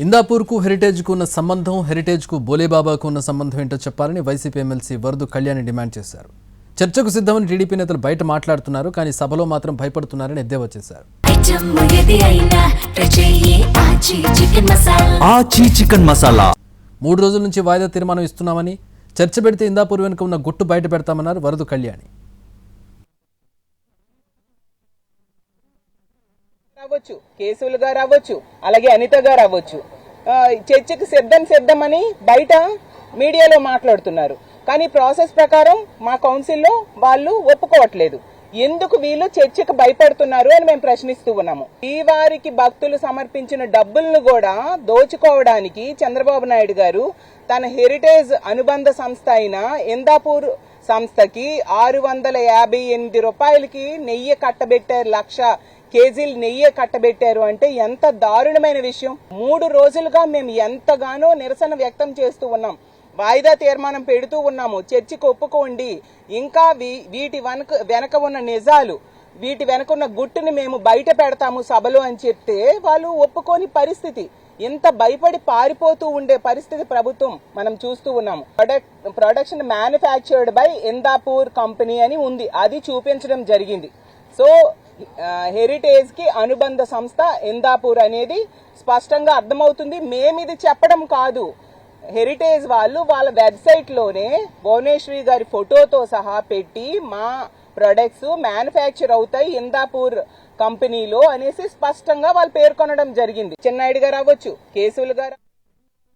ఇందాపూర్కు హెరిటేజ్కు ఉన్న సంబంధం, హెరిటేజ్కు బోలేబాబాకు ఉన్న సంబంధం ఏంటో చెప్పాలని వైసీపీ ఎమ్మెల్సీ వరదు కళ్యాణి డిమాండ్ చేశారు. చర్చకు సిద్ధమని టీడీపీ నేతలు బయట మాట్లాడుతున్నారు, కానీ సభలో మాత్రం భయపడుతున్నారని ఎద్దేవా చేశారు. చికెన్ మసాలా 3 రోజుల నుంచి వాయిదా తీర్మానం ఇస్తున్నామని, చర్చ పెడితే ఇందాపూర్ వెనుక ఉన్న గుట్టు బయట పెడతామన్నారు వరదు కళ్యాణి. రావచ్చు, కేసులు గారు అవ్వచ్చు, అలాగే అనిత గారు అవ్వచ్చు, చర్చకు సిద్ధమని బయట మీడియాలో మాట్లాడుతున్నారు. కానీ ప్రాసెస్ ప్రకారం మా కౌన్సిల్లో వాళ్ళు ఒప్పుకోవట్లేదు. ఎందుకు వీళ్ళు చర్చకు భయపడుతున్నారు అని మేము ప్రశ్నిస్తూ ఉన్నాము. ఈ వారికి భక్తులు సమర్పించిన డబ్బులను కూడా దోచుకోవడానికి చంద్రబాబు నాయుడు గారు తన హెరిటేజ్ అనుబంధ సంస్థ అయిన ఇందాపూర్ సంస్థకి 658 రూపాయలకి నెయ్యి కట్టబెట్టారు. 1,00,000 కేజీలు నెయ్యి కట్టబెట్టారు అంటే ఎంత దారుణమైన విషయం. 3 రోజులుగా మేము ఎంతగానో నిరసన వ్యక్తం చేస్తూ ఉన్నాం. వాయిదా తీర్మానం పెడుతూ ఉన్నాము. చర్చకు ఒప్పుకోండి, ఇంకా వీటి వెనక ఉన్న నిజాలు, వీటి వెనక ఉన్న గుట్టుని మేము బయట పెడతాము సభలో అని చెప్తే వాళ్ళు ఒప్పుకోని పరిస్థితి. ఇంత భయపడి పారిపోతూ ఉండే పరిస్థితి ప్రభుత్వం మనం చూస్తూ ఉన్నాము. Production manufactured by Indapur company అని ఉంది, అది చూపించడం జరిగింది. సో హెరిటేజ్ కి అనుబంధ సంస్థ ఇందాపూర్ అనేది స్పష్టంగా అర్థమవుతుంది. మేమిది చెప్పడం కాదు, హెరిటేజ్ వాళ్ళు వాళ్ళ వెబ్సైట్ లోనే భువనేశ్వరి గారి ఫోటోతో సహా పెట్టి మా ప్రొడక్ట్స్ మ్యానుఫ్యాక్చర్ అవుతాయి ఇందాపూర్ కంపెనీలో అనేసి స్పష్టంగా వాళ్ళు పేర్కొనడం జరిగింది. చెన్నాయుడు గారు అవ్వచ్చు, కేసులు గారు